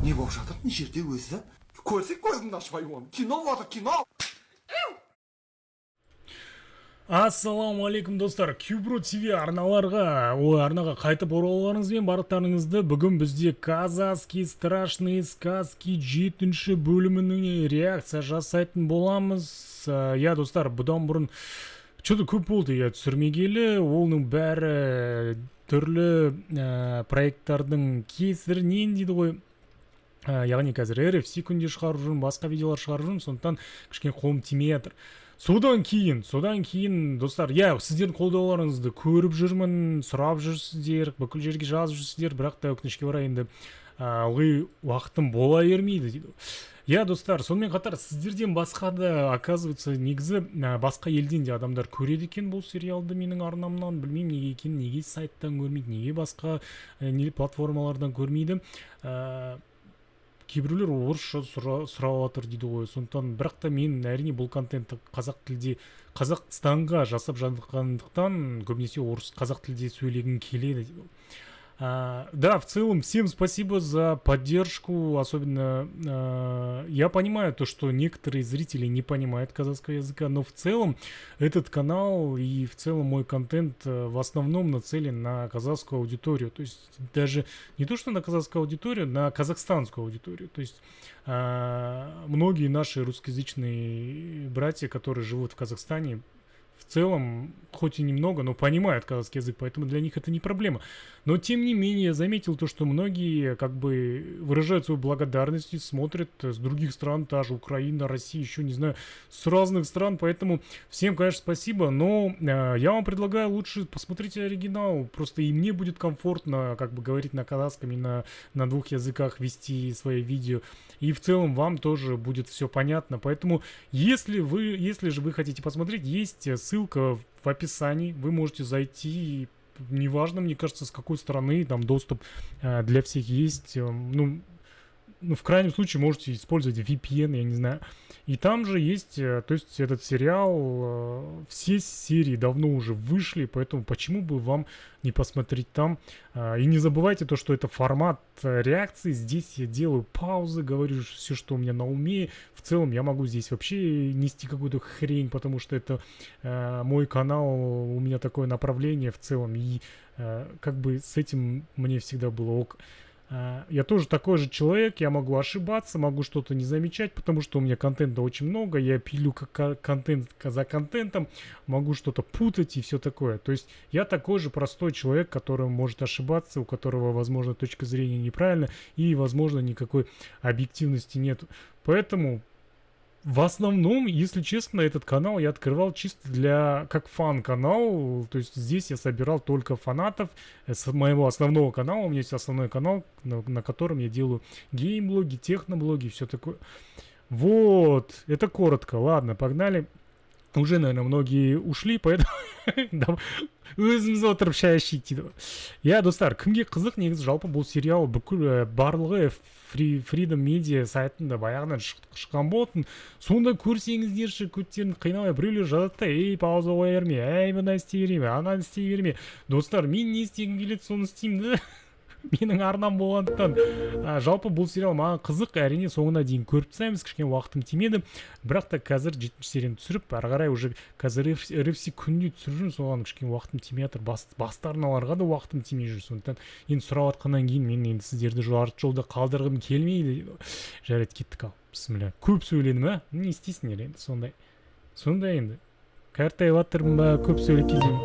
Не болып жатыр не жерде өзі? Көрсек көзіңді ашпай оны. Кино болды, кино! Ассалаумағалейкум достар, Кубро ТВ арнаға қайтып оралғаныңызбен барлықтарыңызды. Бүгін бізде казахский страшные сказки 7-ші бөліміне реакция жасайтын боламыз. Я достар, бұдан бұрын что-то көп болды я түсірмегелі, оның бәрі түрлі проекттардың кесірінен дейді ғой. Яғни қазір RFC күнде шығарып жүрмін, басқа видеолар шығарып жүрмін, сондықтан кішкене қолым тимей жатыр. Содан кейін достар, сіздердің қолдауларыңызды көріп жүрмін, сұрап жүрсіздер, бүкіл жерге жазып жүрсіздер, бірақ та өкінішке орай енді ылғи уақытым бола бермейді дейді. Достар, сонымен қатар сіздерден басқа да, оказывается, негізі басқа елден де адамдар көреді екен бұл сериалды менің арнамнан. Білмеймін неге екен, неге сайттан көрмейді, неге басқа платформалардан көрмейді. Кейбіреулер орысша сұрап отыр дейді ғой. Сондықтан бірақ та мен әрине бұл контентті Қазақстанға жасап жатқандықтан көбінесе қазақ тілде сөйлегім келеді дейді. Да, в целом, всем спасибо за поддержку, особенно я понимаю то, что некоторые зрители не понимают казахского языка, но в целом этот канал и в целом мой контент в основном нацелен на казахскую аудиторию, то есть даже не то, что на казахскую аудиторию, на казахстанскую аудиторию, то есть многие наши русскоязычные братья, которые живут в Казахстане, в целом, хоть и немного, но понимают казахский язык, поэтому для них это не проблема. Но, тем не менее, я заметил то, что многие как бы выражают свою благодарность и смотрят с других стран, та же Украина, Россия, еще не знаю, с разных стран, поэтому всем, конечно, спасибо, но я вам предлагаю лучше посмотрите оригинал, просто и мне будет комфортно как бы говорить на казахском и на двух языках, вести свои видео, и в целом вам тоже будет все понятно, поэтому если же вы хотите посмотреть, есть ссылка в описании, вы можете зайти, неважно, мне кажется, с какой стороны, там доступ для всех есть, ну, в крайнем случае можете использовать VPN, я не знаю. И там же есть, то есть этот сериал, все серии давно уже вышли, поэтому почему бы вам не посмотреть там. И не забывайте то, что это формат реакции, здесь я делаю паузы, говорю все, что у меня на уме. В целом я могу здесь вообще нести какую-то хрень, потому что это мой канал, у меня такое направление в целом, и как бы с этим мне всегда было ок. Я тоже такой же человек, я могу ошибаться, могу что-то не замечать, потому что у меня контента очень много, я пилю контент за контентом, могу что-то путать и все такое. То есть я такой же простой человек, который может ошибаться, у которого, возможно, точка зрения неправильная и, возможно, никакой объективности нет. Поэтому в основном, если честно, этот канал я открывал чисто как фан-канал, то есть здесь я собирал только фанатов с моего основного канала, у меня есть основной канал, на котором я делаю геймблоги, техноблоги, все такое. Вот, это коротко, ладно, погнали. Уже, наверное, многие ушли, поэтому өзіміз отырып шай ішейік дейді. Достар, кімге қызық, негізі жалпы бұл сериал бүкіл барлығы Freedom Media сайтында баяғыдан шыққан болатын. Сонда көрсеңіздерші, көттерін қинамай, біреулер жазады да, пауза қоя берме, мына істей берме, ананы істей берме. Достар, мен не істегім келеді, соны істеймін да. Менің арнам болғандықтан жалпы бұл сериал маған қызық, әрине соңына дейін көріп тастаймыз, кішкене уақытым тимеді, бірақ та қазір 7-ші серияны түсіріп, ары қарай уже қазір RFC күнде түсіріп жүрмін, соған кішкене уақытым тимей жатыр, басты арналарға да уақытым тимей жүр, сондықтан енді сұрап жатқаннан кейін мен енді сіздерді жарты жолда қалдырғым келмейді. Жарайды, кеттік ал, бісміллә. Көп сөйледім, не істейсіңдер енді, сондай енді қартайып жатырмын ба, көп сөйлеп кетемін.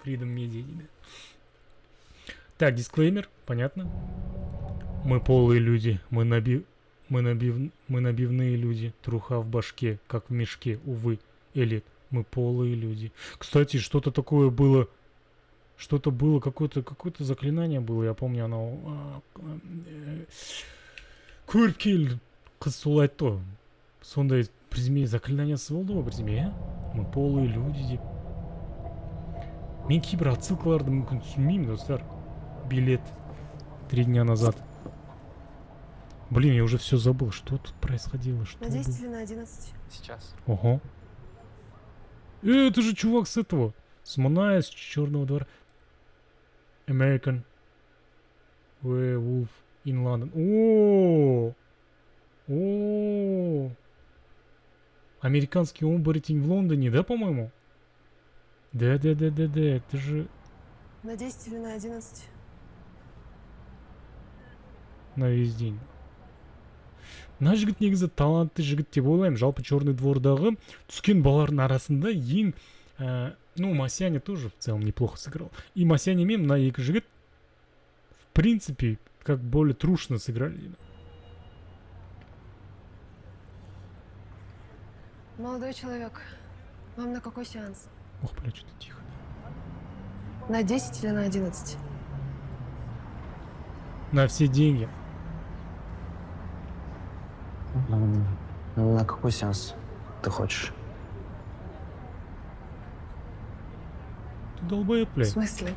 Freedom Media дейді. Так, дисклеймер, понятно. Мы полые люди, мы набивные люди, труха в башке, как в мешке, увы, элит, мы полые люди. Кстати, что-то такое было, какое-то заклинание было, я помню, оно... Көріп қыз солай айтты. Сондай бірдеме заклинаниясы болды ғой бірдеме, мы полые люди деп. Мен кейбір отсылкаларды мүмкін түсінмеймін, достар. Билет 3 дня назад. Блин, я уже все забыл, что тут происходило. На 10 или на 11? Сейчас. Ого. Это же чувак с этого. С Муная, с Черного двора. American Werewolf in London. О, о, американский оборотень в Лондоне, да, по-моему? Да, это же На 10 или на 11? на весь день. Мына жігіт негізі талантты жігіт деп ойлаймын. Жалпы Черный двордағы түскен балалардың арасында ең ну, Масяня тоже в целом неплохо сыграл. И Масяня мем на екі жігіт в принципе как более трушно сыграли. Молодой человек, вам на какой сеанс? Ох, бля, что-то тихо. На 10 или на 11? На все деньги. На какой сеанс ты хочешь? Ты долбоеб, В блядь. смысле?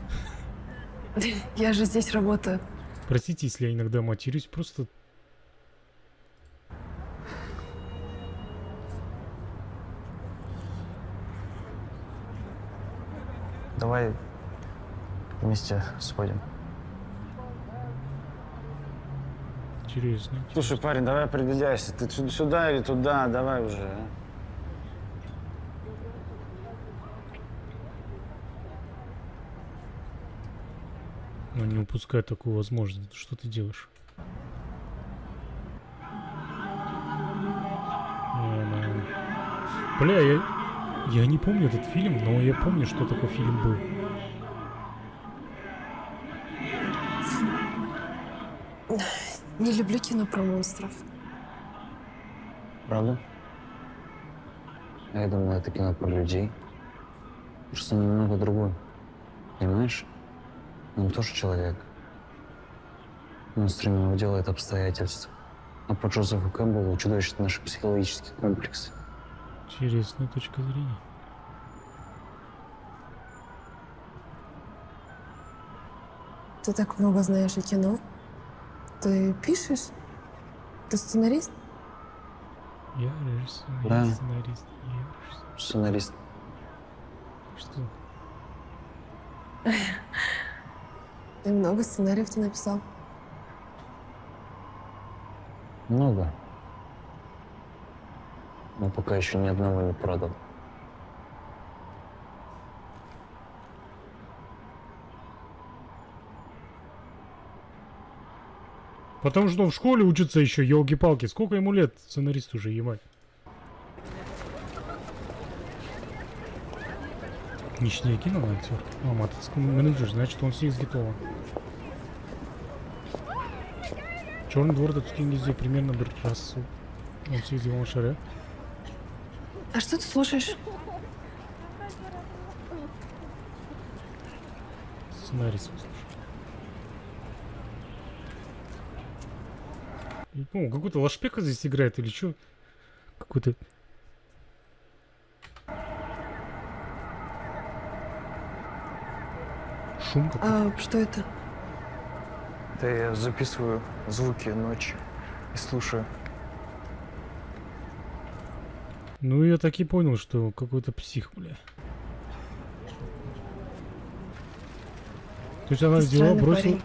Я же здесь работаю. Простите, если я иногда матерюсь, просто... Давай вместе сходим. Интересно. Слушай, парень, давай определяйся. Ты сюда или туда? Давай уже. А? Ну, не упускай такую возможность. Что ты делаешь? Бля, я не помню этот фильм, но я помню, что такой фильм был. Не люблю кино про монстров. Правда? Я думал, это кино про людей. Просто немного другое. Понимаешь? Он тоже человек. Монстрами его делает обстоятельства. А по Джозефу Кэмпбеллу чудовищно наши психологические комплексы. Интересная точка зрения. Ты так много знаешь о кино. Ты пишешь? Ты сценарист? Я режиссер, Да. я сценарист, я режиссер. Сценарист. Что? И много сценариев ты написал. Много. Но пока еще ни одного не продал. Потому что он в школе учится еще, елки-палки. Сколько ему лет, сценарист уже, ебать. Нічний киноактер. А, матовский менеджер, значит он всех сгитован. Черный дворда түскен кезде примерно бір жас он всех сделал шаре. А что ты слушаешь? Сценарий свой слушай. Не помню, какой-то Лашпека здесь играет или что? Какой-то... Шум какой-то. А что это? Да я записываю звуки ночи и слушаю. Ну, я так и понял, что какой-то псих, бля. То есть она Ты взяла, странный парень.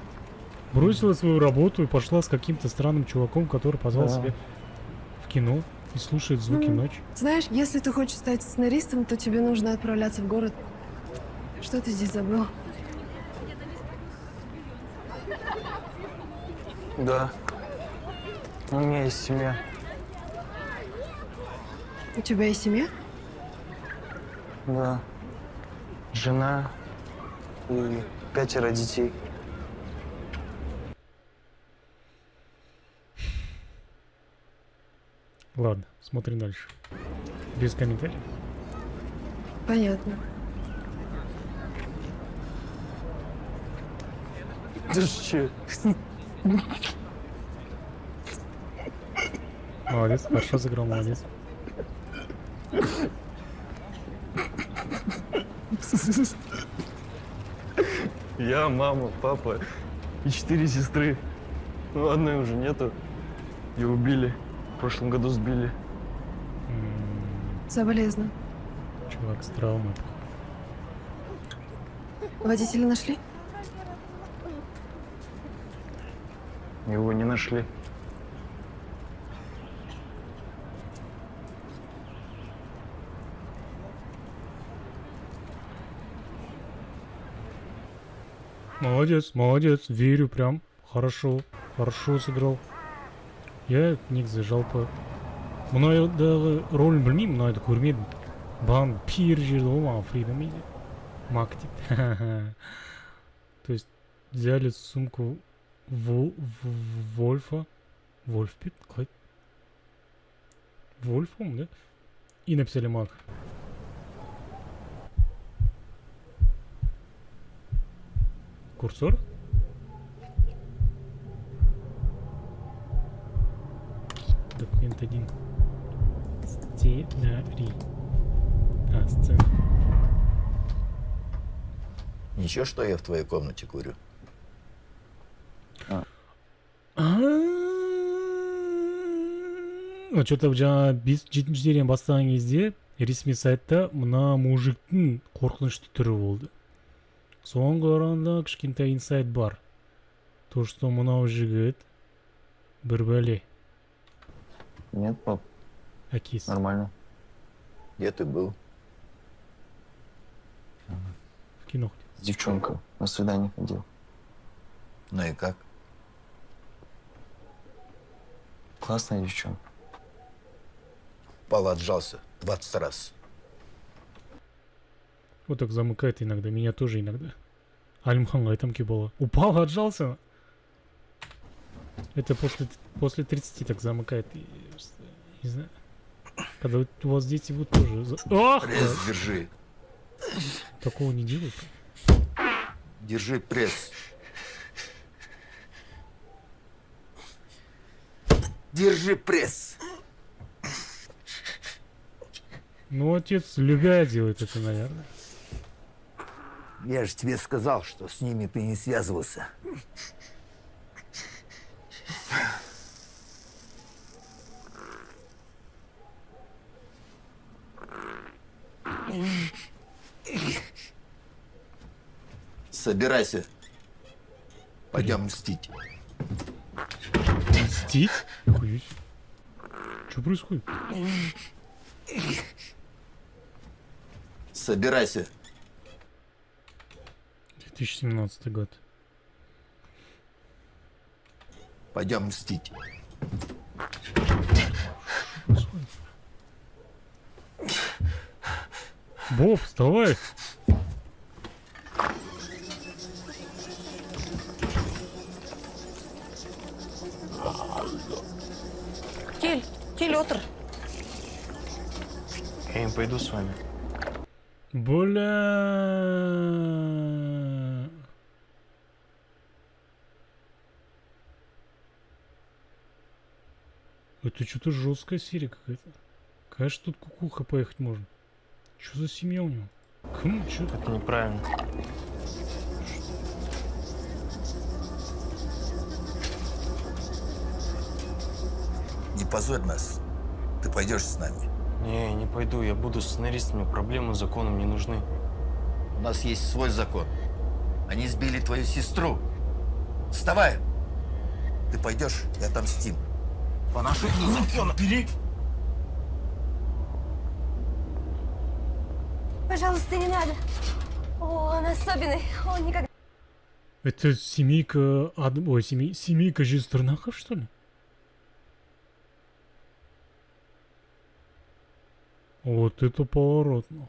бросила свою работу и пошла с каким-то странным чуваком, который позвал Да. себя в кино и слушает звуки Мгм. ночи. Знаешь, если ты хочешь стать сценаристом, то тебе нужно отправляться в город. Что ты здесь забыл? Да. У меня есть семья. У тебя есть семья? Да. Жена и 5 детей. Ладно, смотрим дальше. Без комментариев. Понятно. Ты че? Молодец, хорошо сыграл, молодец. Я, мама, папа и 4 сестры. Ну, одной уже нету. Ее убили. В прошлом году сбили. Соболезную. Чувак с травмой. Водителя нашли? Его не нашли. Молодец, молодец, верю прям. Хорошо, хорошо сыграл. Я негізі жалпы мұнайдағы ролін білмеймін, мұнайды көрмедім. Баған пир жерді ғой маған Фрида мейді. Мак дейді. То есть взяли сумку Вольфа. Вольф пит? Қалай? Вольф, по-моему, да? И написали Мак. Курсор? Документ 1. Сценарий. А, сцена. Ничего, что я в твоей комнате курю? Что-то жаңа 7-ші серияны бастаған кезде ресми сайтта мына мужиктің қорқынышты түрі болды. Соған қарағанда кішкентай инсайт бар. То, что мынау жігіт бір бәле. Нет, пап, Әкесі. нормально. Где ты был? В кино. С девчонкой на свидание ходил. Ну и как? Классная девчонка. Пал отжался 20 раз. Вот так замыкает иногда. Меня тоже иногда. Алимханға айтам ке бала. Упал, отжался. Это после 30 так замыкает. И, не знаю. Когда у вас дети будут тоже... Ах! Пресс держи. Такого не делают. Держи пресс. Держи пресс. Ну, отец, любя, делает это, наверное. Я же тебе сказал, что с ними ты не связывался. Собирайся. Пойдем мстить. Мстить? Охуеть. Что происходит? Собирайся. 2017 год. Пойдем мстить. Боб, вставай! Кель, отыр. Я не пойду с вами. Бля. Это что-то жесткая серия какая-то. Конечно, тут кукуха поехать можно. Что за семья у него? Кому? Что это? Это неправильно. Не позорь нас. Ты пойдешь с нами. Не, я не пойду, я буду сценаристом, проблемы с законом не нужны. У нас есть свой закон. Они сбили твою сестру. Вставай! Ты пойдешь и отомстим. По нашей закону. Пожалуйста, не надо. О, он особенный. Он никогда... Это семейка... Ой, семейка Жестернахов, что ли? Вот это поворот, нахуй.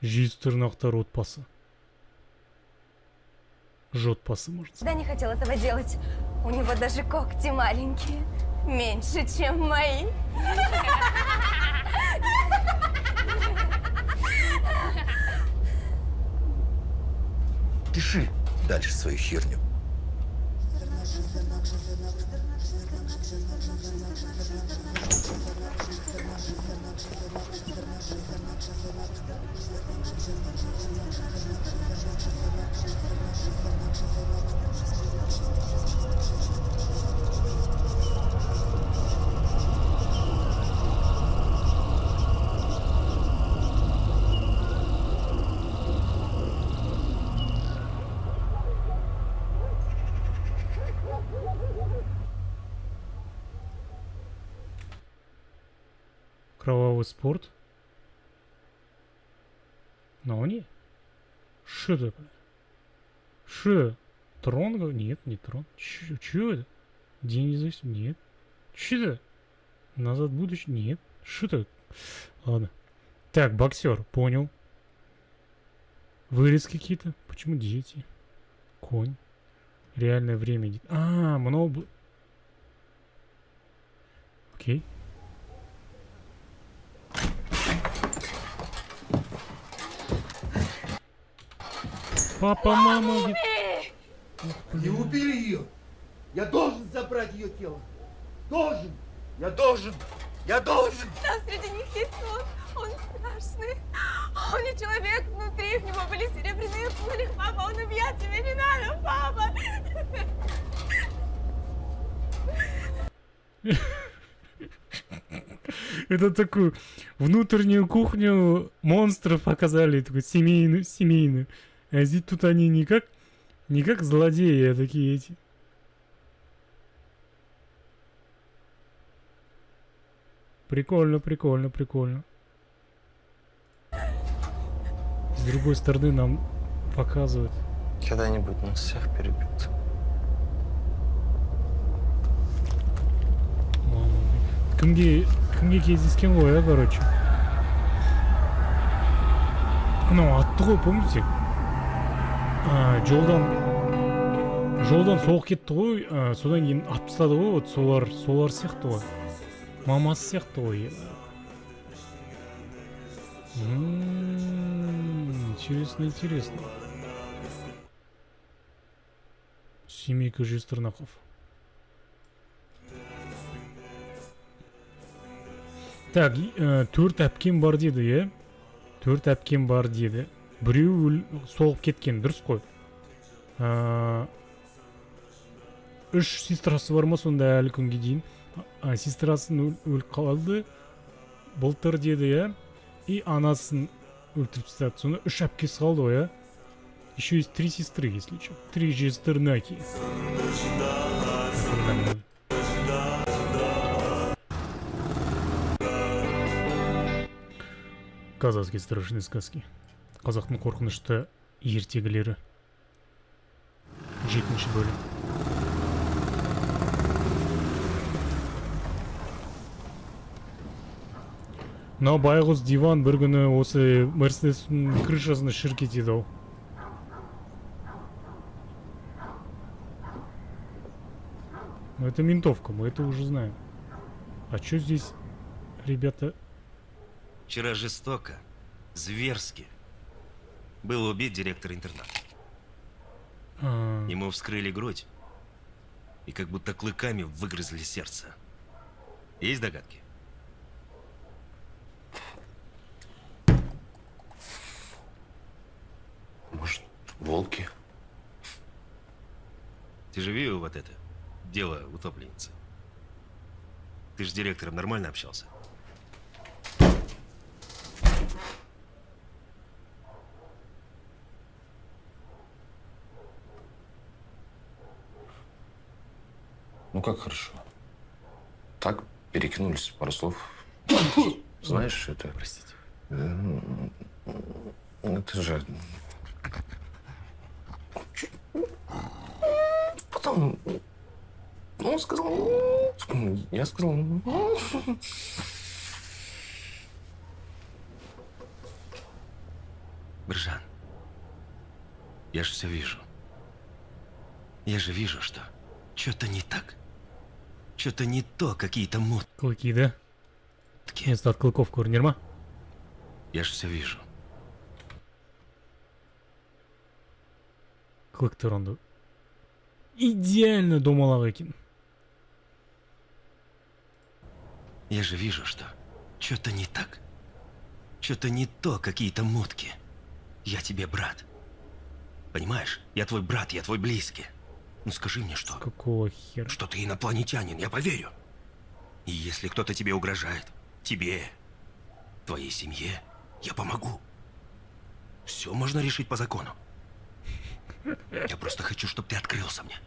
Жестернахтар отпасы. Жотпасы, может сказать. не хотел этого делать. У него даже когти маленькие. Меньше, чем мои. Пиши дальше свою херню. Кровавый спорт. Но не. Что такое? Что? Трон? Нет, не трон. Чё это? День независимости? Нет. Чё это? Назад в будущее? Нет. Что это? Ладно. Так, боксер, понял. Вырез какие-то? Почему дети? Конь. Реальное время. А, много... Окей. Папа, мама... Не убили ее! Я должен забрать ее тело! Должен! Я должен! Я должен! Там среди них есть он страшный. Он не человек внутри, в него были серебряные пули. Папа, он убьет тебя, не надо, папа! Это такую внутреннюю кухню монстров показали, такую семейную. А здесь тут они не как злодеи, а такие эти. Прикольно, прикольно, прикольно. С другой стороны нам показывают. Когда-нибудь нас всех перебьют. Кімге кездескен ғой, я, короче. Анау атты ғой, помните? Жолдан соғып кетті ғой, содан кейін атып тастады ғой, вот солар сияқты ғой. Мамасы сияқты ғой. Интересно, интересно. Семейка Жестернаков. Так, 4 әпкем бар деді, е? 4 әпкем бар деді. Біреу соғып кеткен, дұрыс қой. 3 сестрасы бар ма сонда әлі күнге дейін? Сестрасын өліп қалды. Былтыр деді, е? И анасын өлтіріп тастады. Сонда 3 әпкесі қалды ғой, е? Еще есть 3 сестры, если что. 3 жестернаки. Казахские страшные сказки. Қазақтың қорқынышты ертегілері. 7-ші бөлім. Но байғұс диван бір күні осы Мерседестің крышасына шірк етеді ау. Ну это ментовка, мы это уже знаем. А что здесь, ребята? Вчера жестоко, зверски был убит директор интерната. Ему вскрыли грудь и как будто клыками выгрызли сердце. Есть догадки? Может, волки? Ты же видел вот это дело утопленницы? Ты же с директором нормально общался? Ну как хорошо. Так, перекинулись пару слов. Знаешь, это... Простите. Это же... Потом... Он сказал... Я сказал... Бржан, я же все вижу. Я же вижу, что что-то не так. Что-то не то, какие-то мутки. Клыки, да? Вместо от клыков көрінер ма? Я же все вижу. Клыктар онда идеально домалақ екен. Я же вижу, что что-то не так. Что-то не то, какие-то мутки. Я тебе брат. Понимаешь? Я твой брат, я твой близкий. Ну скажи мне, что? Какого хера? Что ты инопланетянин, я поверю. И если кто-то тебе угрожает, тебе, твоей семье, я помогу. Все можно решить по закону. Я просто хочу, чтобы ты открылся мне.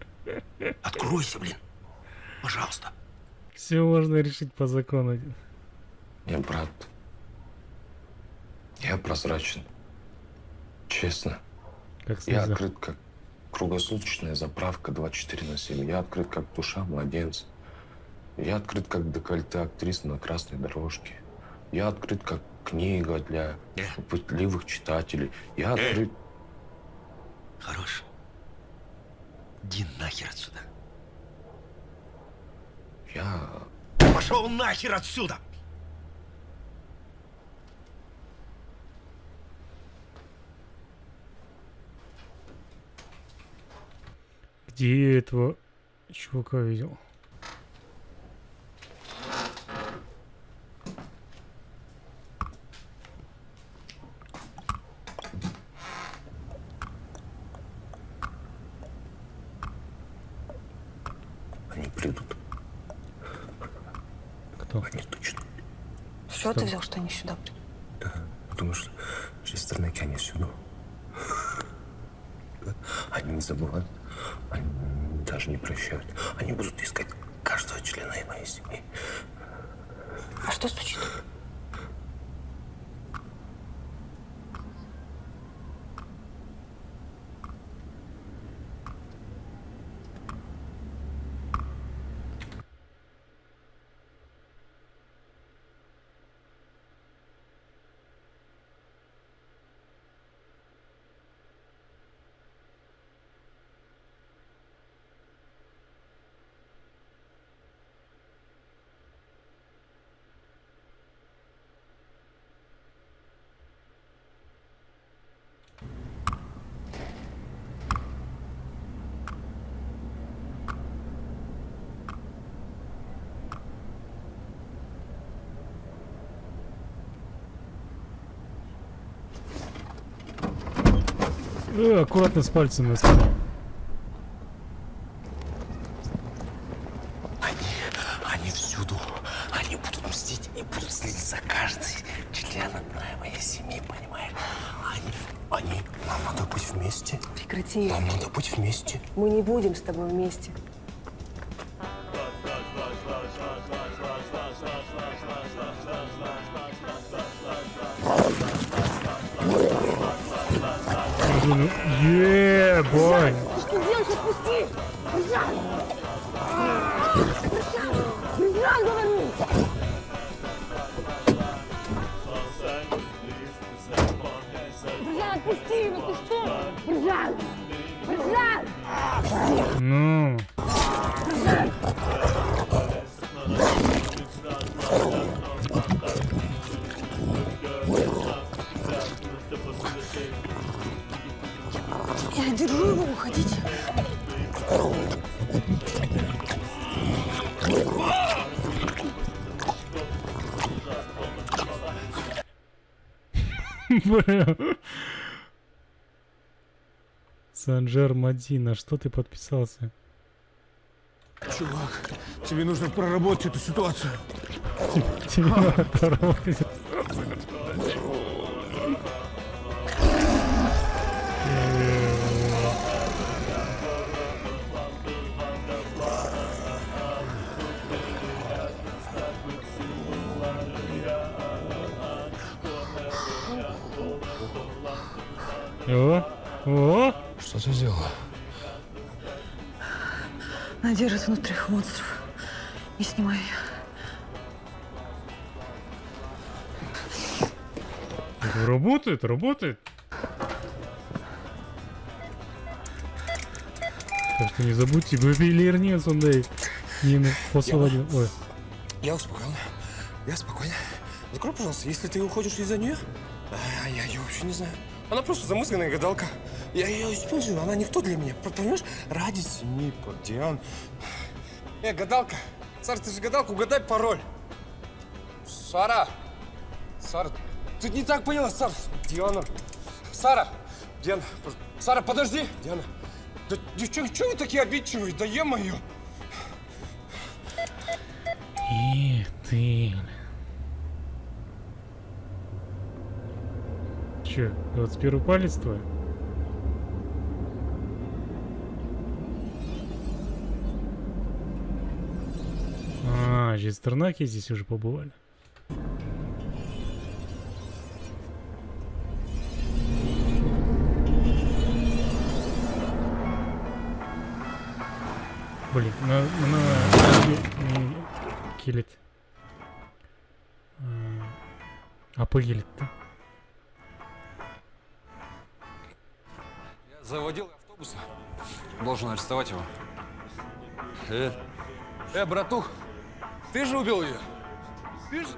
Откройся, блин. Пожалуйста. Все можно решить по закону. Я брат. Я прозрачен. Честно. Как Я слеза. открыт, как круглосуточная заправка 24/7. Я открыт, как душа младенца. Я открыт, как декольте актрисы на красной дорожке. Я открыт, как книга для пытливых читателей. Я открыт... Хорош. Иди нахер отсюда. Я... Пошел нахер отсюда! Где я этого чувака видел? Они придут. Кто? Они точно. Что ты взял, что они сюда придут? Да, потому что шестернаки они всюду. Они не забывают. Они даже не прощают. Они будут искать каждого члена моей семьи. А что стучит? Аккуратно с пальцем на спине. Они всюду. Они будут мстить и будут следить за каждый членом моей семьи, понимаешь? Нам надо быть вместе. Прекрати. Нам надо быть вместе. Мы не будем с тобой вместе. Ебать! Ты что делаешь? Отпусти! Ржан! Ржан, говорю! Ржан, отпусти! Ну ты что? Ржан! Ржан! Ну. Я держу его, уходите. Бля. Санжар Мадина, что ты подписался? Чувак, тебе нужно проработать эту ситуацию. Тебе надо поработать. О! Что ты сделала? Она держит внутренних монстров. Не снимай ее. Это работает, работает. Так что не забудьте, ювелирнее сондай. Нина, посылали. Ой. Я успокоен. Я спокойно. Закрой, пожалуйста, если ты уходишь из-за нее, я ее вообще не знаю. Она просто замызганная гадалка. Я ее использую, она никто для меня. Понимаешь? Ради семьи, Диан. Гадалка. Сара, ты же гадалка, угадай пароль. Сара. Сара, ты не так поняла, Сара. Диана. Сара. Диана. Сара, подожди. Диана. Да девчонки, что вы такие обидчивые? Да е-мое. И ты. Че, 21 палец твой? Шестернаки здесь уже побывали. Блин, не келет. Апы келет, да? Я заводил автобус. Должен арестовать его. Братух, ты же убил ее? Ты же,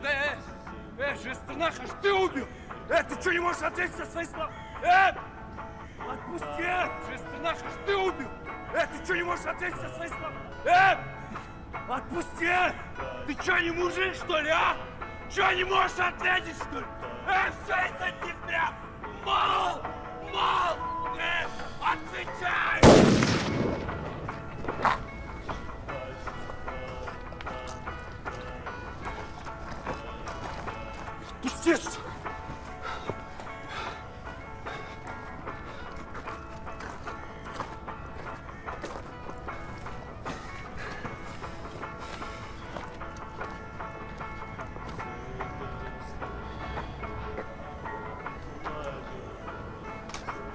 шестернаха, ты убил! Ты что, не можешь ответить за свои слова? Отпусти! Шестернаха, ты убил! Ты что, не можешь ответить за свои слова? Отпусти! Ты что, не мужик, что ли, а? Что, не можешь ответить, что ли? Все из-за тебя! Мол! Отвечай! Пустец!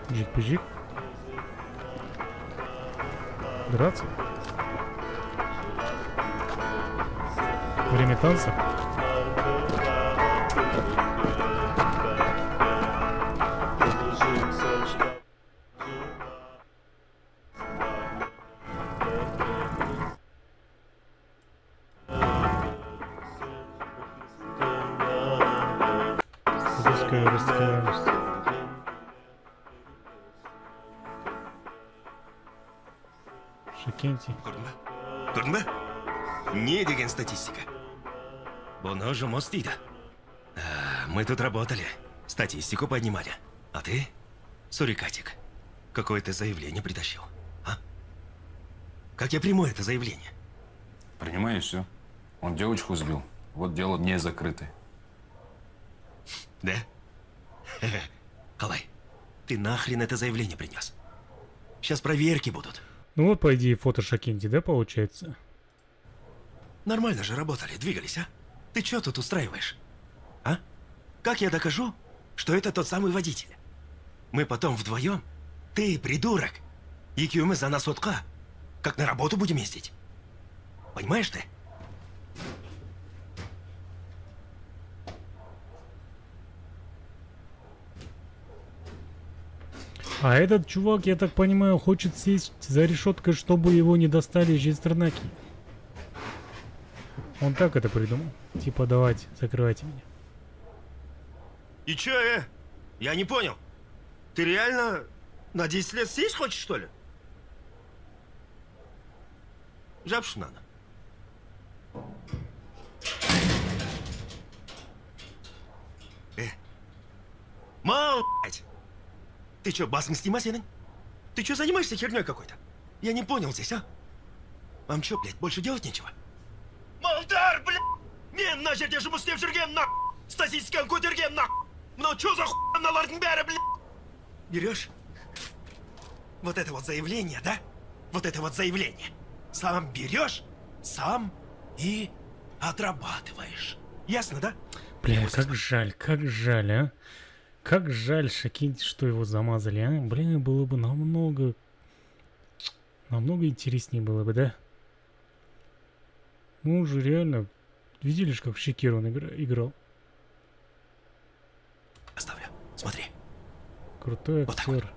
Жик-пыжик. Драться. Время танца. Раскаянность. Шакенти. Көрдің бе? Не деген статистика? Бұны жұмыс дейді. Мы тут работали, статистику поднимали. А ты, сурикатик, какое-то заявление притащил, а? Как я приму это заявление? Принимай и все. Он девочку сбил. Вот дело не закрытое. Да? Калай, ты нахрен это заявление принес? Сейчас проверки будут. Ну вот, по идее, фото Шакенти, да, получается? Нормально же работали, двигались, а? Ты что тут устраиваешь? А? Как я докажу, что это тот самый водитель? Мы потом вдвоем, ты, придурок, мы за нас отка, как на работу будем ездить. Понимаешь ты? А этот чувак, я так понимаю, хочет сесть за решеткой, чтобы его не достали жестернаки. Он так это придумал. Типа, давайте, закрывайте меня. И чё, Я не понял. Ты реально на 10 лет сесть хочешь, что ли? Жабшу надо. Мал, блядь! Ты чё, басм снимасен? Ты чё занимаешься хернёй какой-то? Я не понял здесь, а? Вам чё, блядь, больше делать нечего? Малдар, блядь! Мен на жерде жұмыс істеп жүрген, нах! Статистиканы көтерген, нах! Мынау чё за хуйналардың бәрі, блядь? Берешь? Вот это вот заявление, да? Вот это вот заявление. Сам берешь, сам и отрабатываешь. Ясно, да? Бля, как жаль, а? Как жаль, Шакенти, что его замазали, а? Блин, было бы намного интереснее было бы, да? Ну, уже реально, видели же, как в Шекир он играл? Оставлю, смотри. Крутой актер.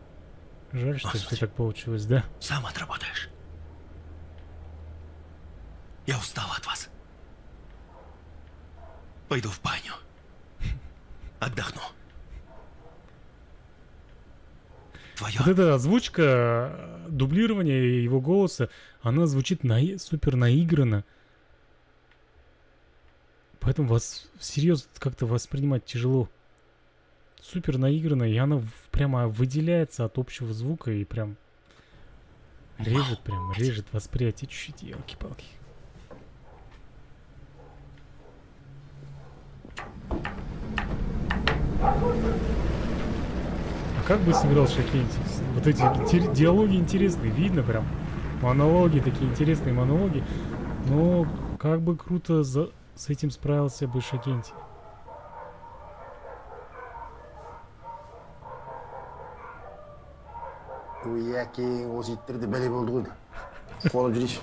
Вот жаль, что все так получилось, да? Сам отработаешь. Я устал от вас. Пойду в баню. Отдохну. Твоё. Вот эта озвучка, дублирование его голоса, она звучит супер наигранно. Поэтому вас всерьез как-то воспринимать тяжело. Супер наигранно, и она прямо выделяется от общего звука и прям режет восприятие чуть-чуть, елки-палки. А как бы сыграл Шакенти? Вот эти диалоги интересные, видно прям. Монологи, такие интересные монологи. Но как бы круто с этим справился бы Шакенти. Яки осы иттерді бәле болды ғой. Қолып жүрейші.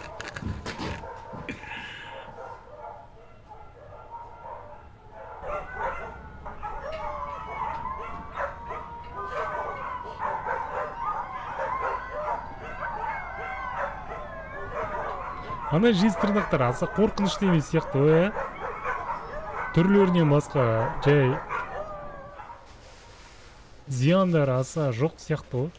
Ана жез тырнақтар аса қорқынышты емес сияқты ғой, ә? Түрлерінен басқа жай зияндары аса жоқ сияқты ғой.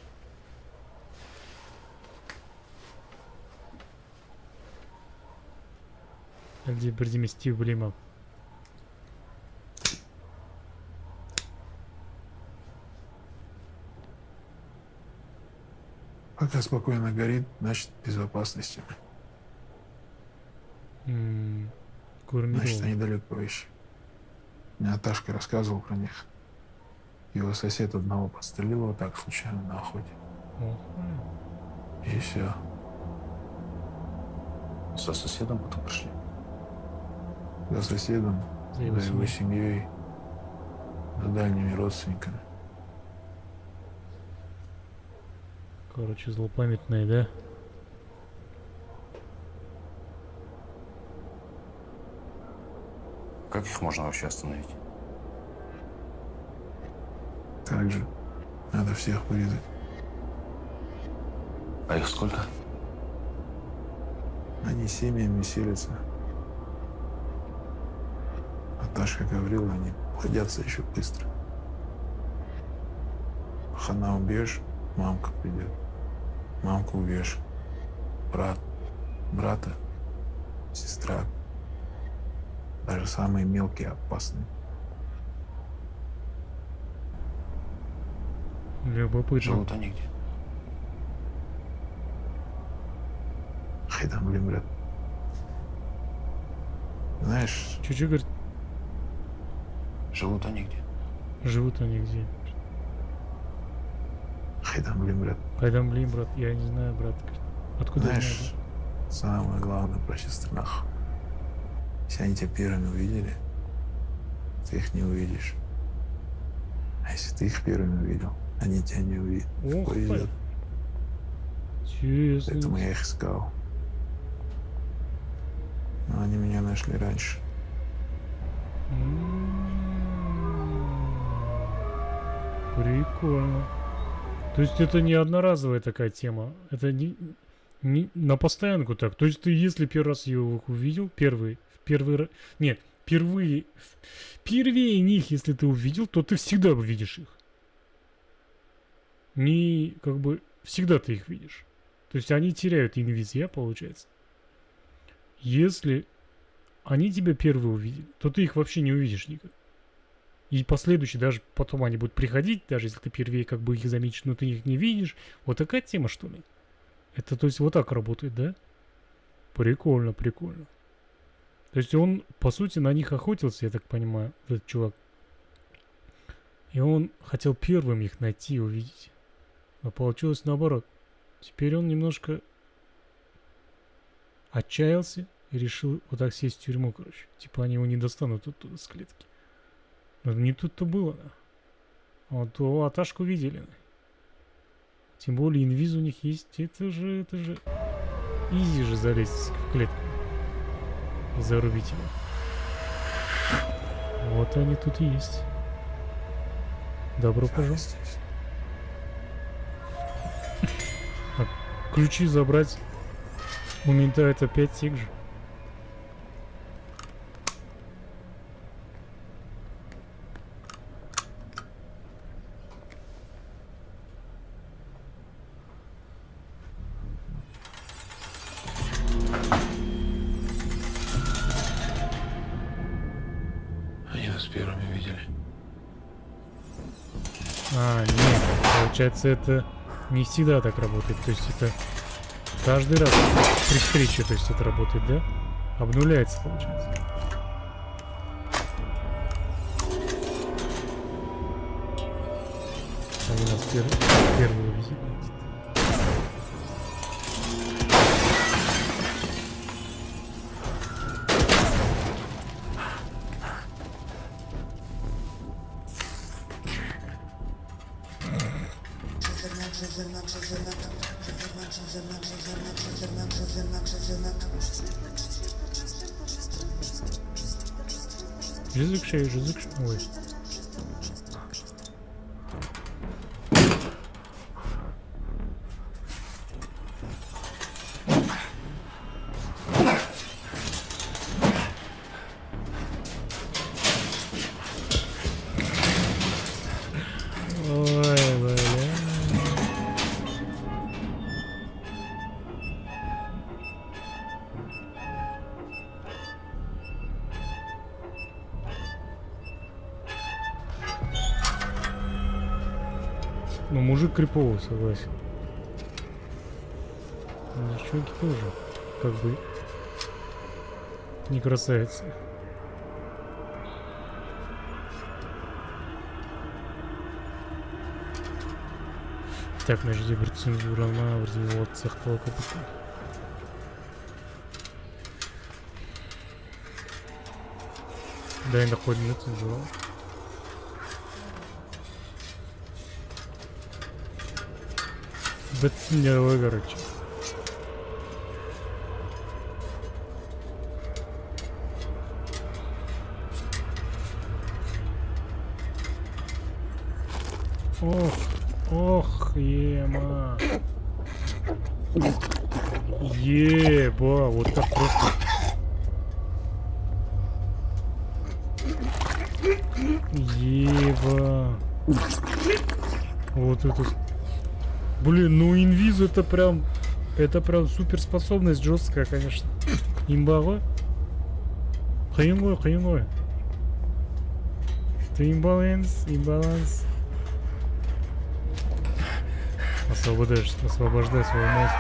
Әлде бірдеме істеу біле ма? Пока спокойно горит, значит, в безопасности. Значит, они далеко еще. Мне Наташка рассказывал про них. Его сосед одного подстрелил вот так случайно на охоте. И все. Со соседом потом пришли? За соседом, за его семьей, за дальними родственниками. Короче, злопамятные, да? Как их можно вообще остановить? Так же. Надо всех вырезать. А их сколько? Они семьями селятся. Наташка говорила, они плодятся еще быстро. Хана убьешь, мамка придет. Мамку убьешь. Брат, брата, сестра. Даже самые мелкие опасные. Любопытно. Живут они где? Хайдам, блин, брат. Знаешь... Чуть-чуть, говорит. Живут они где? Живут они где? Хайдам, блин, брат. Хайдам, блин, брат. Я не знаю, брат. Откуда Знаешь, самое главное про сестрах. Если они тебя первыми увидели, ты их не увидишь. А если ты их первыми увидел, они тебя не увидят. Ох, Повезет. Честно. Поэтому я их искал. Но они меня нашли раньше. Прикольно. То есть это не одноразовая такая тема. Это не на постоянку так. То есть ты, если первый раз ее увидел, первые них, если ты увидел, то ты всегда увидишь их. Не, как бы, всегда ты их видишь. То есть они теряют инвизия, получается. Если они тебя первые увидели, то ты их вообще не увидишь никак. И последующие, даже потом они будут приходить, даже если ты первее как бы их заметишь, но ты их не видишь. Вот такая тема, что ли? Это, то есть, вот так работает, да? Прикольно, прикольно. То есть он, по сути, на них охотился, я так понимаю, этот чувак. И он хотел первым их найти и увидеть. А получилось наоборот. Теперь он немножко отчаялся и решил вот так сесть в тюрьму, короче. Типа они его не достанут оттуда с клетки. Но не тут-то было, да. Вот Аташку видели. Тем более инвиз у них есть. Это же изи же залезть в клетку и зарубить его. Вот они тут и есть. Добро пожаловать. Ключи забрать у мента это 5 сек же. Они нас первыми видели. А, нет, получается это не всегда так работает, то есть это каждый раз при встрече, то есть это работает, да? Обнуляется, получается. Они нас первые увидели. Жүзік шей. Ой. Ой, бля. Ну, мужик криповый, согласен. Но девчонки тоже, как бы, не красавицы. Так, мына жерде бір цензура ма бірдеңе болады сияқты капитан. Дайындап қойдым да цензура. Бітсін деловой, короче. Ох, ема. Еба, вот так просто. Еба. Вот это. Блин, ну инвиз это прям суперспособность жесткая, конечно. Имба ғой. Қиын ғой. Ты имбаланс. Освобождай своего монстра.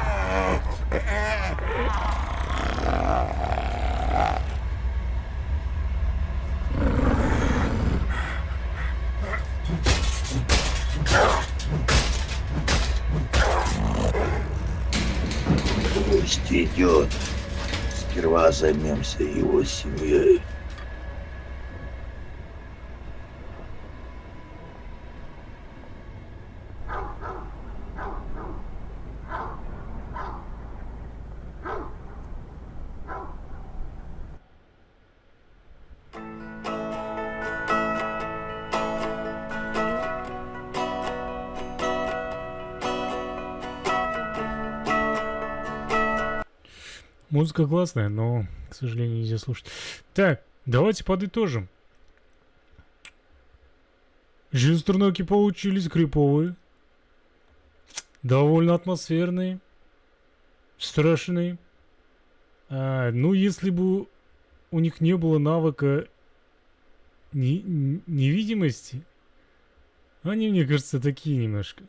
Пусть идет. Сперва займемся его семьей. Музыка классная, но, к сожалению, нельзя слушать. Так, давайте подытожим. Жестернаки получились криповые. Довольно атмосферные. Страшные. Ну, если бы у них не было навыка невидимости, они, мне кажется, такие немножко.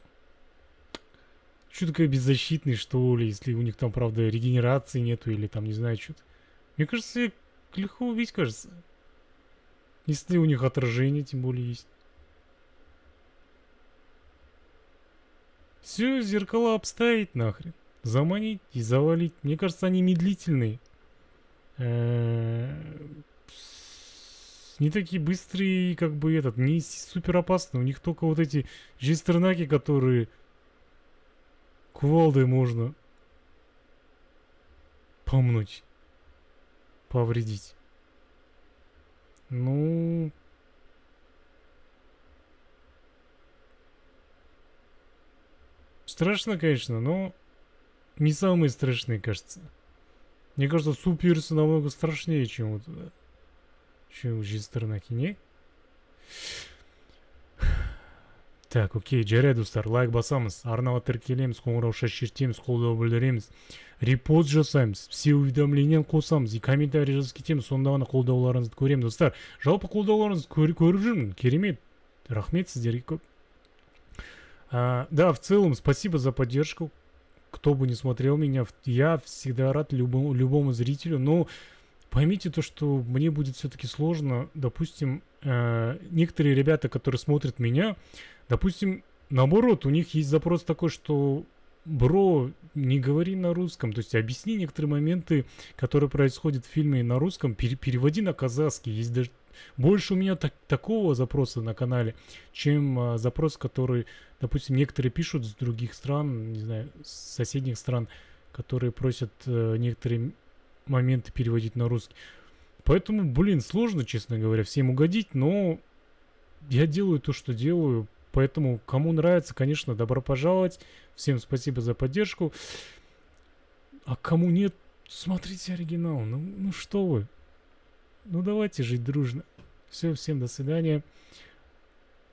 Что такое беззащитный, что ли, если у них там, правда, регенерации нету или там, не знаю, что-то. Мне кажется, их легко убить, кажется. Если у них отражение, тем более, есть. Все, зеркала обставить нахрен. Заманить и завалить. Мне кажется, они медлительные. Не такие быстрые, как бы не супер опасные. У них только вот эти жестернаки, которые... Кувалдой можно помнуть, повредить. Ну... Страшно, конечно, но не самые страшные, кажется. Мне кажется, суперсы намного страшнее, чем вот... Чем жестернаки, не? Так, окей, жарайды достар, лайк басамыз, арнага тіркелеміз, қоңырау шашертеміз, қолдау білдіреміз, репост жасаймыз, все уведомлениені қосамыз, и комментарий жазып кетеміз, сонда ғана қолдауларыңызды көремін, достар. Жалпы қолдауларыңызды көріп жүрмін, керемет, рахмет сіздерге көп. Да, в целом, спасибо за поддержку, кто бы не смотрел меня, я всегда рад любому зрителю, но поймите то, что мне будет все-таки сложно, допустим, некоторые ребята, которые смотрят меня, допустим, наоборот, у них есть запрос такой, что бро, не говори на русском, то есть объясни некоторые моменты, которые происходят в фильме на русском, переводи на казахский. Есть даже больше у меня такого запроса на канале, чем запрос, который, допустим, некоторые пишут с других стран, не знаю, с соседних стран, которые просят некоторые моменты переводить на русский. Поэтому, блин, сложно, честно говоря, всем угодить, но я делаю то, что делаю. Поэтому, кому нравится, конечно, добро пожаловать. Всем спасибо за поддержку. А кому нет, смотрите оригинал. Ну что вы? Ну давайте жить дружно. Все, всем до свидания.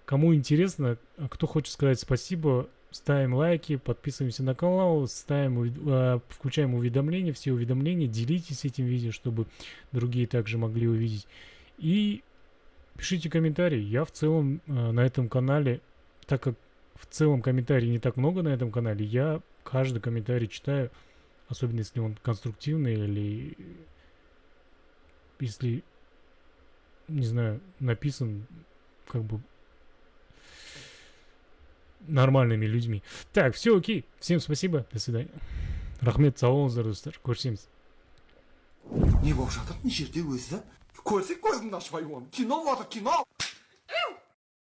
Кому интересно, кто хочет сказать спасибо, ставим лайки, подписываемся на канал, включаем уведомления, все уведомления, делитесь этим видео, чтобы другие также могли увидеть. И пишите комментарии. Я в целом на этом канале, так как в целом комментарий не так много на этом канале, я каждый комментарий читаю, особенно если он конструктивный или если, не знаю, написан как бы нормальными людьми. Так, все окей. Всем спасибо. До свидания. Рахмет, саулыңыздар, достар. Көрісеміз. Не болып жатыр, не жерде өзі? Көрсек көзіңді ашпай оны. Кино болатын, кино!